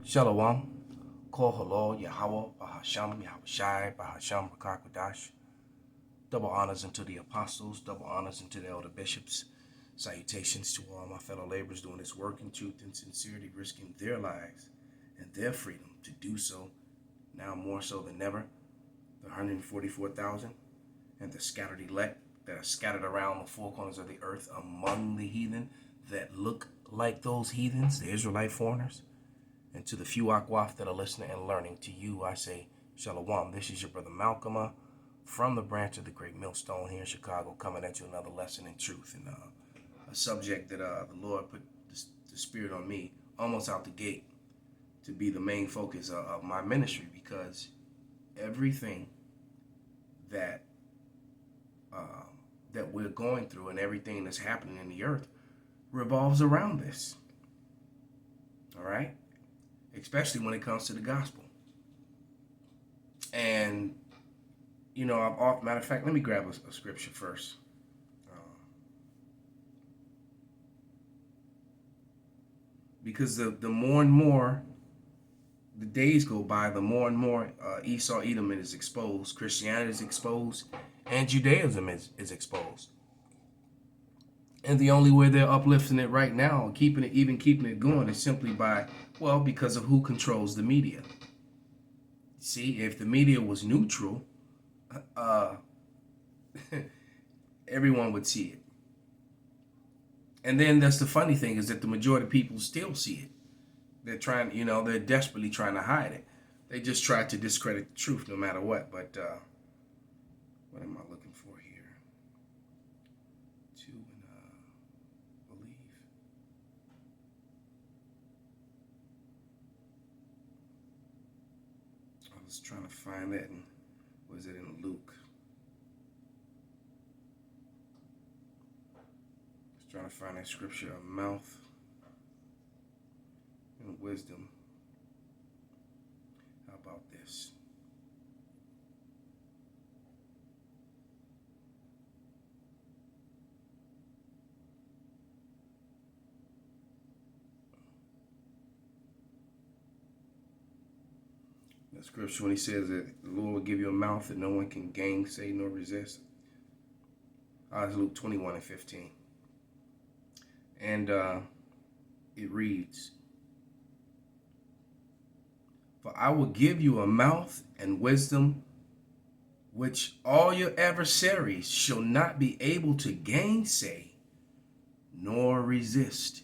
Shalom, Kol Halal, Yahweh, Bahasham, Yahushai, Bahasham, Rakakwadash. Double honors unto the apostles, double honors unto the elder bishops. Salutations to all my fellow laborers doing this work in truth and sincerity, risking their lives and their freedom to do so, now more so than ever. The 144,000 and the scattered elect that are scattered around the four corners of the earth among the heathen that look like those heathens, the Israelite foreigners. And to the few Akwaf that are listening and learning, to you I say, Shalom. This is your brother Malcolm from the branch of the Great Millstone here in Chicago, coming at you another lesson in truth. And a subject that the Lord put the Spirit on me almost out the gate to be the main focus of my ministry, because everything that that we're going through and everything that's happening in the earth revolves around this. All right? Especially when it comes to the gospel. And, you know, matter of fact, let me grab a scripture first. Because the more and more the days go by, the more and more Esau, Edom is exposed, Christianity is exposed, and Judaism is exposed. And the only way they're uplifting it right now, keeping it going, is simply by, well, because of who controls the media. See, if the media was neutral, everyone would see it. And then that's the funny thing, is that the majority of people still see it. They're trying, they're desperately trying to hide it. They just try to discredit the truth no matter what. But what am I looking for here? Believe. I was trying to find that, and was it in Luke? I was trying to find that scripture, a mouth and wisdom. How about this? The scripture, when he says that the Lord will give you a mouth that no one can gainsay nor resist. It's Luke 21:15. And it reads, "For I will give you a mouth and wisdom which all your adversaries shall not be able to gainsay nor resist."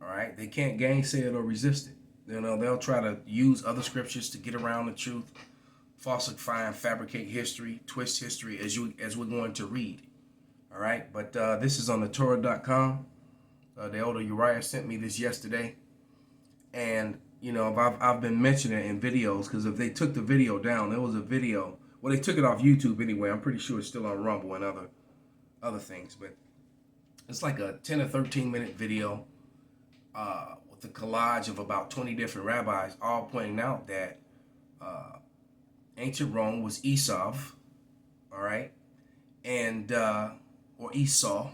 All right? They can't gainsay it or resist it. They'll try to use other scriptures to get around the truth, falsify and fabricate history, twist history, as we're going to read. All right? But this is on the Torah.com. The elder Uriah sent me this yesterday. And I've been mentioning it in videos, because if they took the video down, there was a video. Well, they took it off YouTube anyway. I'm pretty sure it's still on Rumble and other things. But it's like a 10 or 13 minute video with a collage of about 20 different rabbis, all pointing out that ancient Rome was Esau, all right, and or Esau.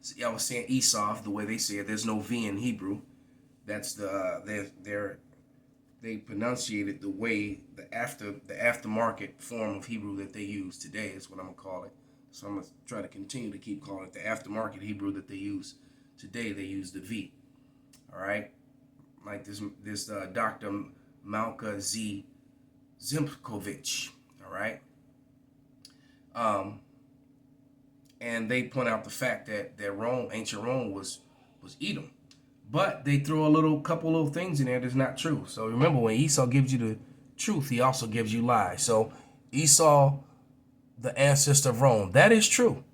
See, I was saying Esau the way they say it. There's no V in Hebrew. That's they pronunciated the way the aftermarket form of Hebrew that they use today is what I'm gonna call it. So I'm gonna try to continue to keep calling it the aftermarket Hebrew that they use today. They use the V. All right, like this Dr. Malka Z. Zimkovich. All right, and they point out the fact that ancient Rome was Edom. But they throw a couple little things in there that's not true. So remember, when Esau gives you the truth, he also gives you lies. So Esau, the ancestor of Rome, that is true,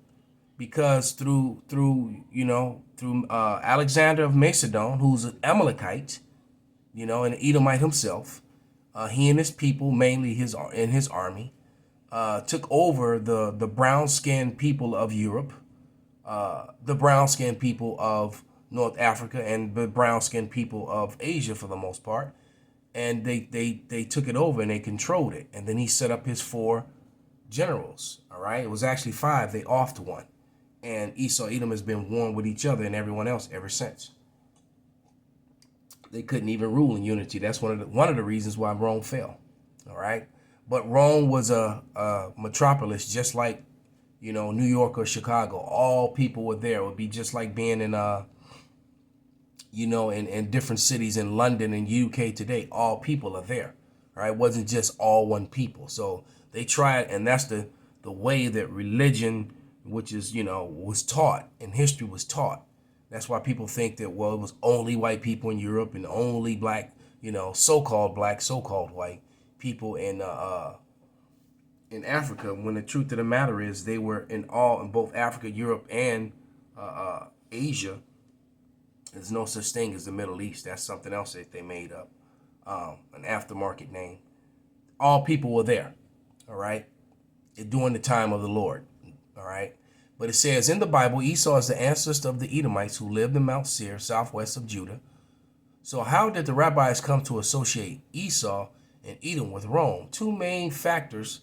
because through Alexander of Macedon, who's an Amalekite, and an Edomite himself, he and his people, mainly his army, took over the brown-skinned people of Europe, the brown-skinned people of North Africa, and the brown-skinned people of Asia for the most part. And they took it over and they controlled it. And then he set up his 4 generals. All right, it was actually 5. They offed one. And Esau, Edom has been warring with each other and everyone else ever since. They couldn't even rule in unity. That's one of the reasons why Rome fell. All right. But Rome was a metropolis, just like, New York or Chicago. All people were there. It would be just like being in, in different cities in London and UK today. All people are there. All right. It wasn't just all one people. So they tried, and that's the way that religion, which is, was taught and history was taught. That's why people think that, well, it was only white people in Europe and only black, so-called black, so-called white people in Africa, when the truth of the matter is they were in both Africa, Europe, and Asia. There's no such thing as the Middle East. That's something else that they made up, an aftermarket name. All people were there, all right, during the time of the Lord, all right. But it says in the Bible, Esau is the ancestor of the Edomites who lived in Mount Seir, southwest of Judah. So how did the rabbis come to associate Esau and Edom with Rome? Two main factors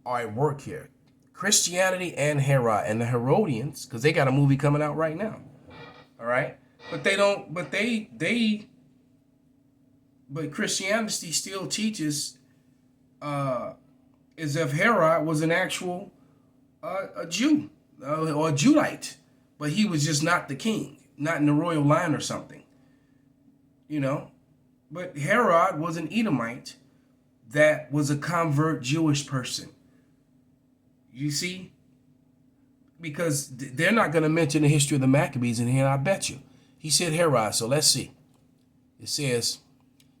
are at work here: Christianity and Herod, and the Herodians, because they got a movie coming out right now. All right, but they don't. But But Christianity still teaches as if Herod was an actual a Jew or a Judite, but he was just not the king, not in the royal line or something. But Herod was an Edomite that was a convert Jewish person. You see? Because they're not going to mention the history of the Maccabees in here, I bet you. He said Herod, so let's see. It says,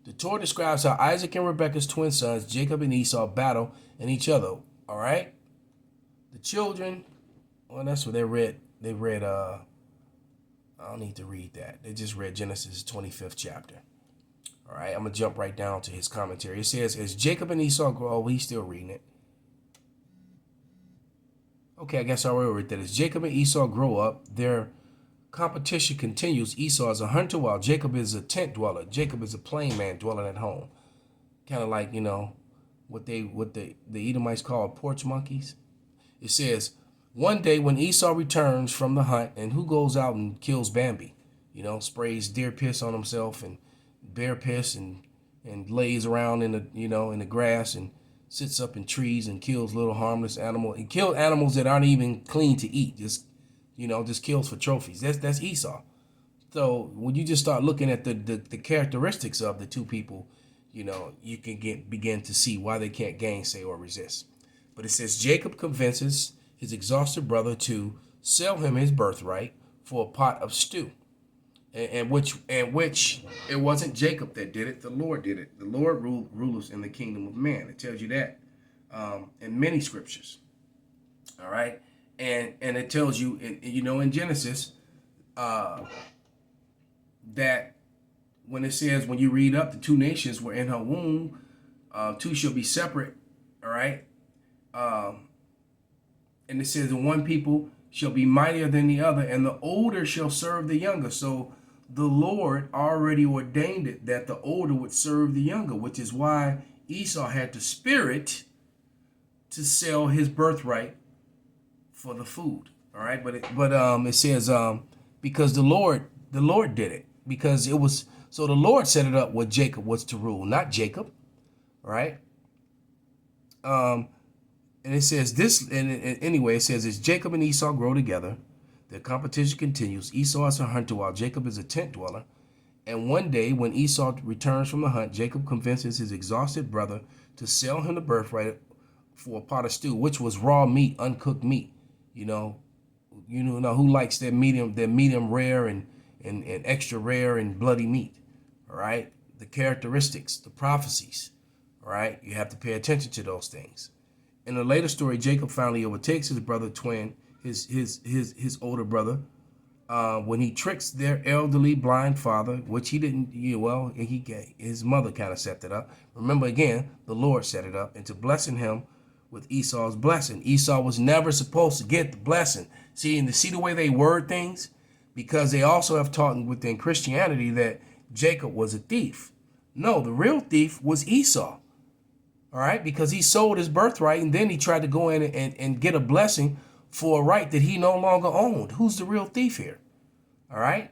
the Torah describes how Isaac and Rebekah's twin sons, Jacob and Esau, battle in each other. All right? The children, well, that's what they read. They read, I don't need to read that. They just read Genesis 25th chapter. All right, I'm going to jump right down to his commentary. It says, as Jacob and Esau grow, oh, he's still reading it. Okay, I guess I already read that. As Jacob and Esau grow up, their competition continues. Esau is a hunter while Jacob is a tent dweller. Jacob is a plain man dwelling at home. Kind of like, what the Edomites call porch monkeys. It says, one day when Esau returns from the hunt, and who goes out and kills Bambi? Sprays deer piss on himself and bear piss and lays around in the grass and sits up in trees and kills little harmless animals. And kills animals that aren't even clean to eat. Just kills for trophies. That's Esau. So when you just start looking at the characteristics of the two people, you can begin to see why they can't gainsay or resist. But it says Jacob convinces his exhausted brother to sell him his birthright for a pot of stew. And which it wasn't Jacob that did it, the Lord did it. The Lord rulers in the kingdom of man. It tells you that in many scriptures. All right, and it tells you in Genesis that when it says, when you read up, the two nations were in her womb, two shall be separate. All right, and it says, and one people shall be mightier than the other, and the older shall serve the younger. So the Lord already ordained it that the older would serve the younger, which is why Esau had the spirit to sell his birthright for the food. All right, but it says because the Lord did it, because it was, so the Lord set it up where Jacob was to rule, not Jacob. All right. And it says this, and anyway, it says, as Jacob and Esau grow together, their competition continues. Esau is a hunter while Jacob is a tent dweller. And one day when Esau returns from the hunt, Jacob convinces his exhausted brother to sell him the birthright for a pot of stew, which was raw meat, uncooked meat. Who likes their medium rare and extra rare and bloody meat. All right. The characteristics, the prophecies. All right. You have to pay attention to those things. In a later story, Jacob finally overtakes his brother twin, his older brother, when he tricks their elderly blind father, which he didn't. His mother kind of set it up. Remember, again, the Lord set it up into blessing him with Esau's blessing. Esau was never supposed to get the blessing. See the way they word things, because they also have taught within Christianity that Jacob was a thief. No, the real thief was Esau. All right, because he sold his birthright and then he tried to go in and get a blessing for a right that he no longer owned. Who's the real thief here? All right.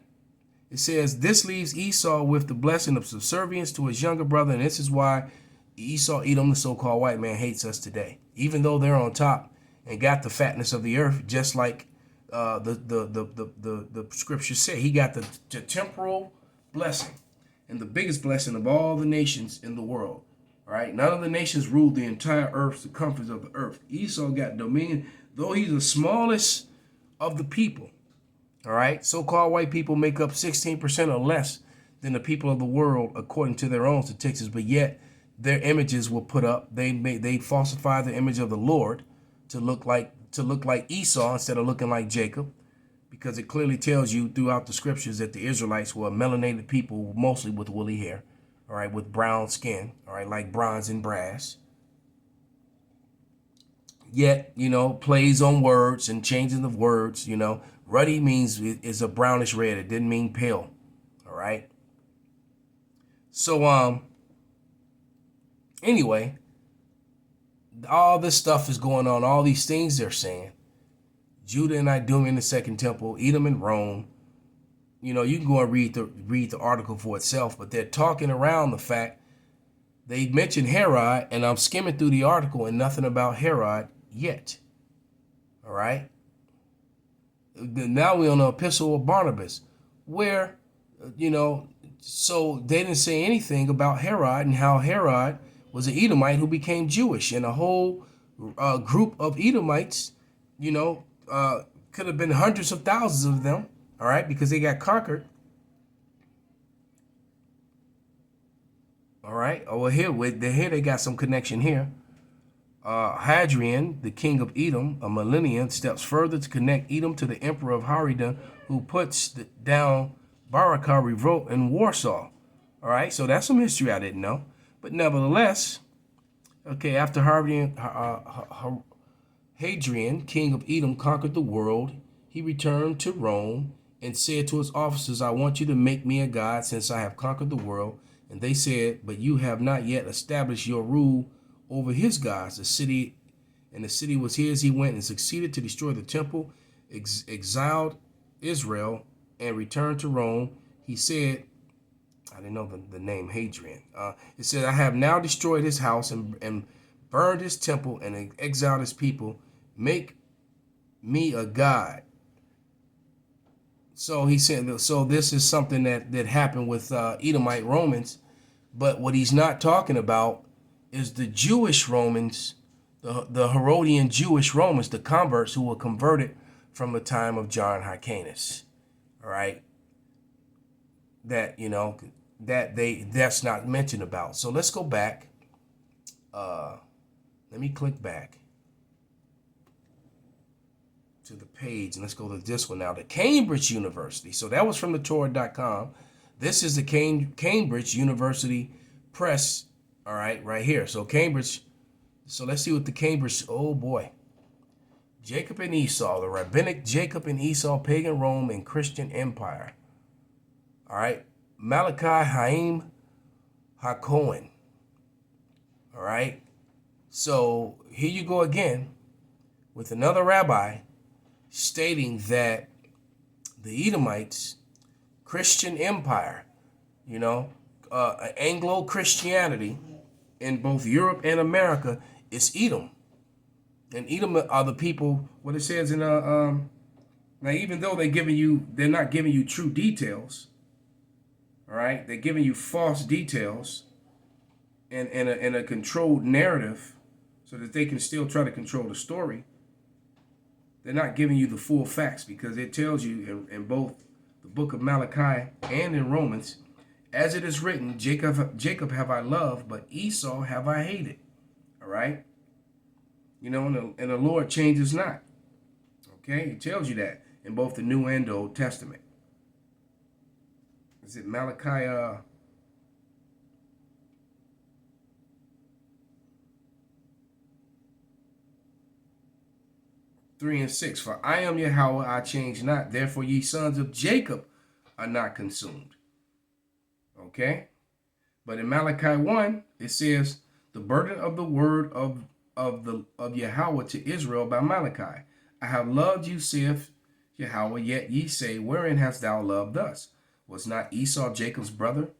It says, this leaves Esau with the blessing of subservience to his younger brother, and this is why Esau, Edom, the so-called white man, hates us today. Even though they're on top and got the fatness of the earth, just like the scriptures say. He got the temporal blessing and the biggest blessing of all the nations in the world. All right, none of the nations ruled the entire earth, circumference of the earth. Esau got dominion, though he's the smallest of the people. All right, so-called white people make up 16% or less than the people of the world, according to their own statistics. But yet, their images were put up. They falsify the image of the Lord to look like Esau instead of looking like Jacob, because it clearly tells you throughout the scriptures that the Israelites were a melanated people, mostly with woolly hair, all right, with brown skin, all right, like bronze and brass. Yet, you know, plays on words and changing of words, you know. Ruddy means is a brownish red. It didn't mean pale, all right? So, anyway, all this stuff is going on. All these things they're saying. Judah and Idum in the Second Temple, Edom and Rome. You know, you can go and read the article for itself, but they're talking around the fact they mentioned Herod, and I'm skimming through the article and nothing about Herod yet. All right. Now we're on the epistle of Barnabas, where, you know, so they didn't say anything about Herod and how Herod was an Edomite who became Jewish, and a whole group of Edomites, you know, could have been hundreds of thousands of them, all right, because they got conquered. All right, over here they got some connection here. Hadrian, the king of Edom, a millennium, steps further to connect Edom to the emperor of Hadrian, who puts down Barakah revolt in Warsaw. All right, so that's some history I didn't know. But nevertheless, okay, after Hadrian, king of Edom, conquered the world, he returned to Rome and said to his officers, I want you to make me a god since I have conquered the world. And they said, but you have not yet established your rule over his gods. The city was his. He went and succeeded to destroy the temple, exiled Israel, and returned to Rome. He said, I didn't know the name Hadrian. It said, I have now destroyed his house and burned his temple and exiled his people. Make me a god. So he said, so this is something that happened with Edomite Romans. But what he's not talking about is the Jewish Romans, the Herodian Jewish Romans, the converts who were converted from the time of John Hyrcanus. All right. That, you know, that's not mentioned about. So let's go back. Let me click back to the page and let's go to this one now. The Cambridge University. So that was from the Torah.com. This is the Cambridge University Press. All right, right here. So Cambridge. So let's see what the Cambridge. Oh boy. Jacob and Esau, the rabbinic Jacob and Esau, pagan Rome and Christian Empire. All right. Malachi Haim HaKohen. All right. So here you go again with another rabbi stating that the Edomites, Christian Empire, you know, Anglo-Christianity in both Europe and America is Edom. And Edom are the people, what it says in, now even though they're not giving you true details, all right, they're giving you false details and a controlled narrative so that they can still try to control the story. They're not giving you the full facts because it tells you in both the book of Malachi and in Romans, as it is written, Jacob have I loved, but Esau have I hated. All right? You know, and the Lord changes not. Okay? It tells you that in both the New and the Old Testament. Is it Malachi 3 and 6? For I am Yahweh, I change not. Therefore ye sons of Jacob are not consumed. Okay? But in Malachi 1, it says, the burden of the word of Yahweh to Israel by Malachi. I have loved you, saith Yahweh, yet ye say, wherein hast thou loved us? Was not Esau Jacob's brother?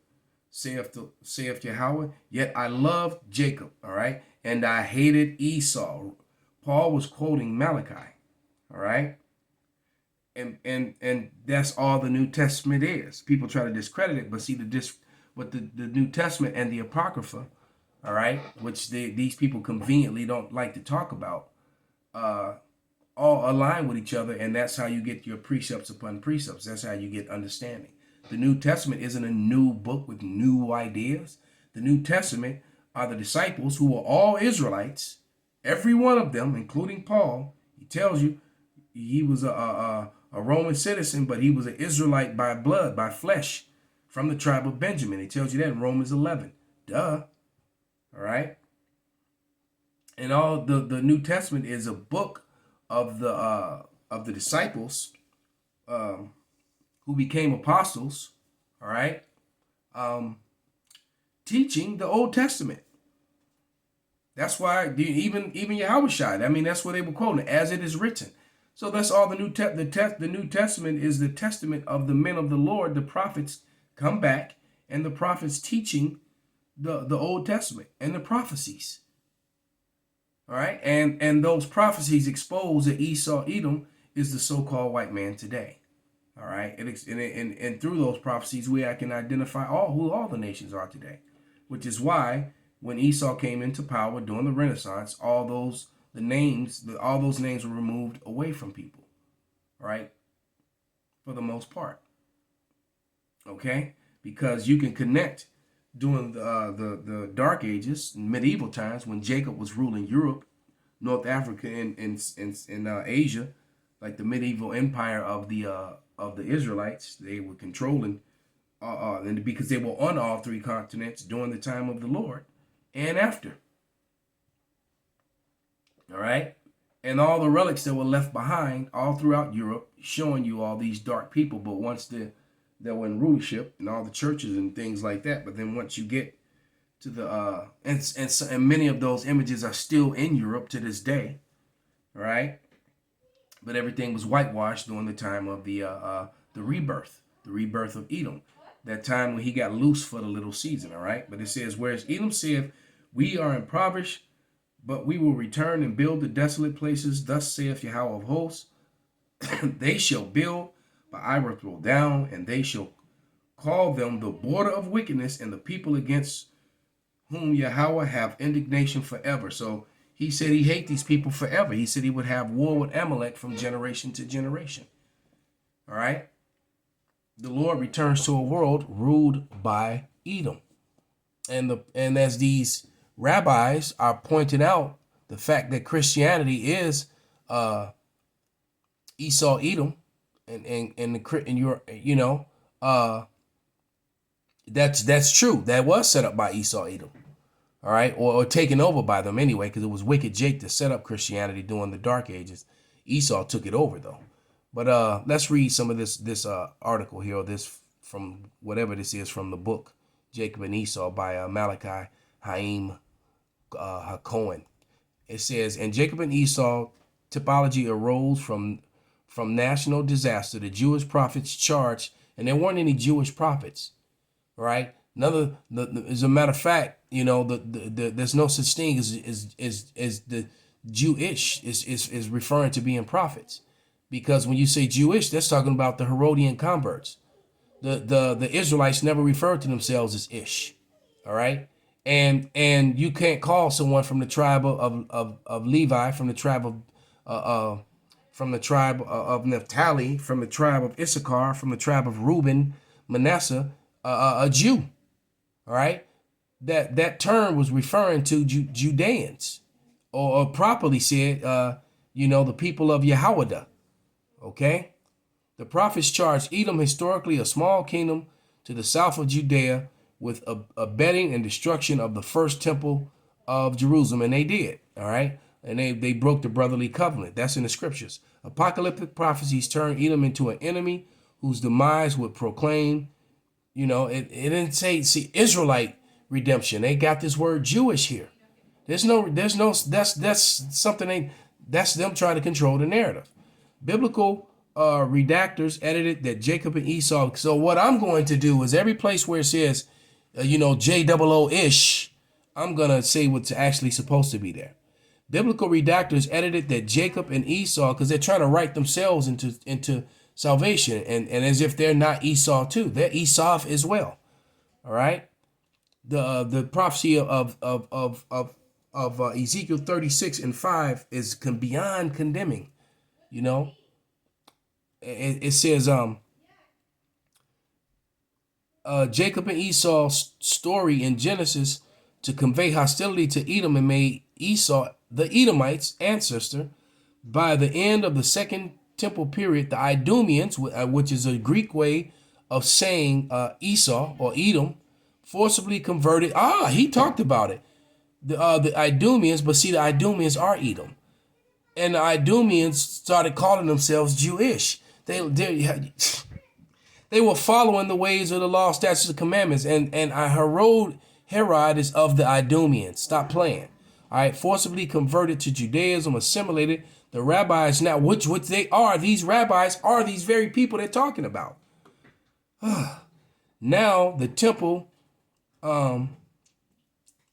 Saith Yahweh. Yet I loved Jacob, all right, and I hated Esau. Paul was quoting Malachi, all right, and that's all the New Testament is. People try to discredit it, but see what the New Testament and the Apocrypha, all right, which these people conveniently don't like to talk about, all align with each other, and that's how you get your precepts upon precepts. That's how you get understanding. The New Testament isn't a new book with new ideas. The New Testament are the disciples who were all Israelites, every one of them, including Paul. He tells you he was a Roman citizen, but he was an Israelite by blood, by flesh, from the tribe of Benjamin. He tells you that in Romans 11. Duh. All right. And all the New Testament is a book of the disciples who became apostles, all right, teaching the Old Testament. That's why even Yahushua, I mean, that's what they were quoting, as it is written. So that's all the New Testament is the testament of the men of the Lord. The prophets come back, and the prophets teaching the Old Testament and the prophecies. All right, and those prophecies expose that Esau, Edom, is the so-called white man today. All right, and through those prophecies, I can identify who all the nations are today, which is why when Esau came into power during the Renaissance, all those names were removed away from people, right? For the most part, okay, because you can connect during the Dark Ages, medieval times, when Jacob was ruling Europe, North Africa, and Asia, like the medieval empire of the Israelites. They were controlling, and because they were on all three continents during the time of the Lord and after. All right, and all the relics that were left behind all throughout Europe, showing you all these dark people. But once they were in rulership and all the churches and things like that. But then once you get to the and many of those images are still in Europe to this day, all right. But everything was whitewashed during the time of the rebirth of Edom, that time when he got loose for the little season, all right? But it says, whereas Edom saith, we are impoverished, but we will return and build the desolate places. Thus saith Yahweh of hosts, they shall build, but I will throw down, and they shall call them the border of wickedness, and the people against whom Yahweh have indignation forever. So he said he hate these people forever. He said he would have war with Amalek from generation to generation. All right. The Lord returns to a world ruled by Edom. And as these rabbis are pointing out, the fact that Christianity is Esau, Edom, that's true. That was set up by Esau, Edom. All right, or taken over by them anyway, because it was wicked Jake that set up Christianity during the Dark Ages. Esau took it over though. But let's read some of this article here, or this from whatever this is from the book Jacob and Esau by Malachi Haim HaKohen. It says, and Jacob and Esau typology arose from national disaster. The Jewish prophets charged, and there weren't any Jewish prophets, right? As a matter of fact, there's no such thing as the Jewish is referring to being prophets, because when you say Jewish, that's talking about the Herodian converts. The Israelites never referred to themselves as Ish, all right. And you can't call someone from the tribe of Levi, from the tribe of Naphtali, from the tribe of Issachar, from the tribe of Reuben, Manasseh, a Jew. All right, that term was referring to Judeans, or properly said, the people of Yahweh. Okay, the prophets charged Edom, historically a small kingdom to the south of Judea, with abetting and destruction of the first temple of Jerusalem, and they did. All right, and they broke the brotherly covenant. That's in the scriptures. Apocalyptic prophecies turned Edom into an enemy whose demise would proclaim. It didn't say Israelite redemption. They got this word Jewish here. That's something that's them trying to control the narrative. Biblical redactors edited that Jacob and Esau. So what I'm going to do is every place where it says, JOO-ish, I'm going to say what's actually supposed to be there. Biblical redactors edited that Jacob and Esau, because they're trying to write themselves into salvation, and as if they're not Esau too. They're Esau as well. All right. The prophecy of Ezekiel 36:5 is beyond condemning. It says Jacob and Esau's story in Genesis to convey hostility to Edom and made Esau the Edomite's ancestor. By the end of the Second Temple period, the Idumeans, which is a Greek way of saying Esau or Edom, forcibly converted. He talked about it. The Idumeans, but see, the Idumeans are Edom, and the Idumeans started calling themselves Jewish. They were following the ways of the law, statutes, and commandments, and Herod is of the Idumeans. Stop playing. All right, forcibly converted to Judaism, assimilated. The rabbis now, which they are, these rabbis are these very people they're talking about. Now the temple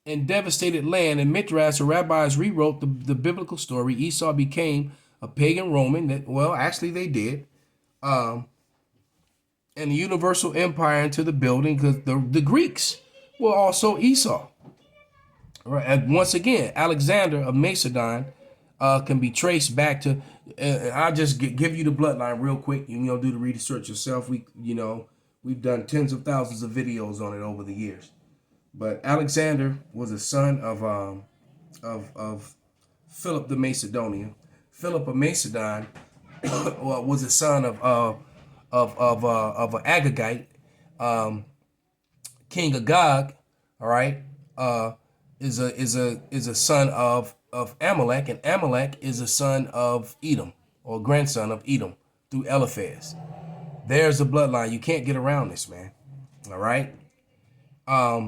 in devastated land in Midrash, the rabbis rewrote the biblical story. Esau became a pagan Roman. Actually they did. And the universal empire into the building, because the Greeks were also Esau. Right. And once again, Alexander of Macedon can be traced back to. I'll just give you the bloodline real quick. You do the research yourself. We've done tens of thousands of videos on it over the years. But Alexander was a son of Philip the Macedonian. Philip of Macedon was a son of an Agagite, King Agag. All right. Is a son of Amalek, and Amalek is a son of Edom, or grandson of Edom through Eliphaz. There's the bloodline. You can't get around this, man. All right.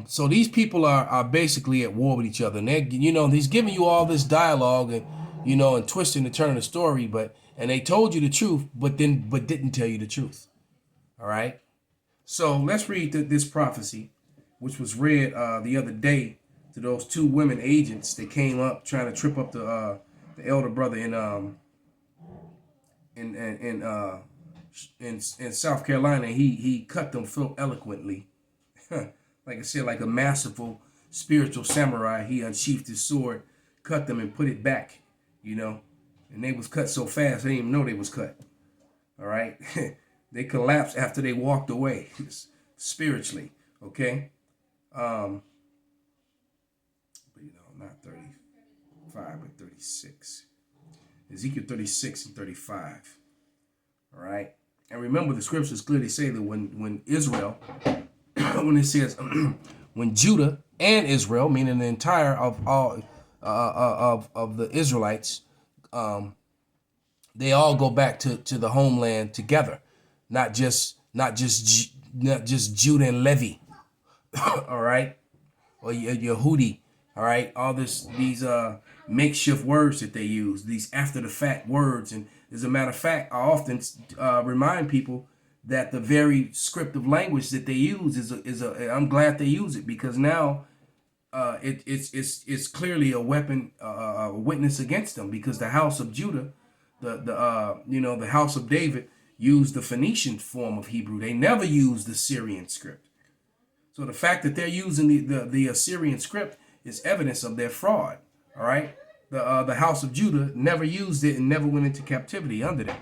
So these people are basically at war with each other, and he's giving you all this dialogue and and twisting and turning the story, and they told you the truth, but didn't tell you the truth. All right. So let's read this prophecy, which was read the other day to those two women agents that came up trying to trip up the elder brother in South Carolina. He cut them so eloquently. Like I said, like a masterful spiritual samurai, he unsheathed his sword, cut them, and put it back, and they was cut so fast they didn't even know they was cut. All right. They collapsed after they walked away spiritually. Okay. Not 35, but 36. Ezekiel 36 and 35. All right. And remember, the scriptures clearly say that when Israel, when it says when Judah and Israel, meaning the entire of all of the Israelites, they all go back to the homeland together, not just Judah and Levi. All right, or Yehudi. All right, all these makeshift words that they use, these after the fact words, and as a matter of fact, I often remind people that the very script of language that they use is a. I'm glad they use it, because now it's clearly a weapon, a witness against them, because the house of Judah, the house of David used the Phoenician form of Hebrew. They never used the Syrian script. So the fact that they're using the Assyrian script is evidence of their fraud. All right, the house of Judah never used it and never went into captivity under them.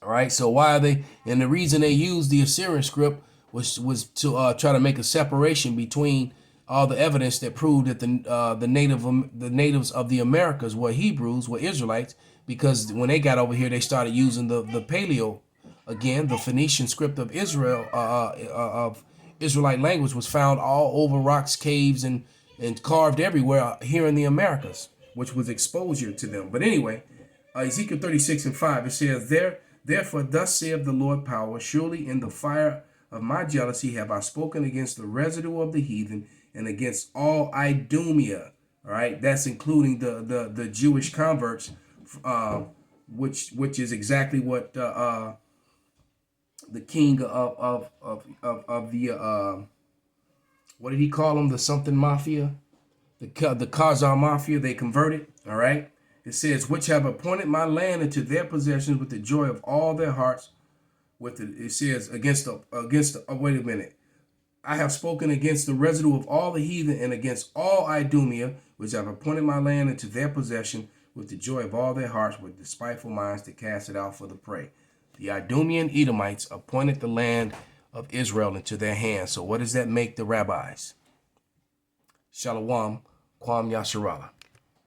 All right, so why are they? And the reason they used the Assyrian script was to try to make a separation between all the evidence that proved that the natives of the Americas were Hebrews, were Israelites, because when they got over here, they started using the Paleo again. The Phoenician script of Israel of Israelite language was found all over rocks, caves, and carved everywhere here in the Americas, which was exposure to them. But anyway, Ezekiel 36 and 5, it says, Therefore thus saith the Lord power, surely in the fire of my jealousy have I spoken against the residue of the heathen and against all Idumea. All right, that's including the Jewish converts which is exactly what the king of the what did he call them? The something mafia, the Khazar mafia. They converted. All right. It says, which have appointed my land into their possessions with the joy of all their hearts. It says wait a minute. I have spoken against the residue of all the heathen and against all Idumea, which have appointed my land into their possession with the joy of all their hearts, with despiteful minds to cast it out for the prey. The Idumean Edomites appointed the land of Israel into their hands. So what does that make the rabbis? Shalom, Kwam Yasharallah.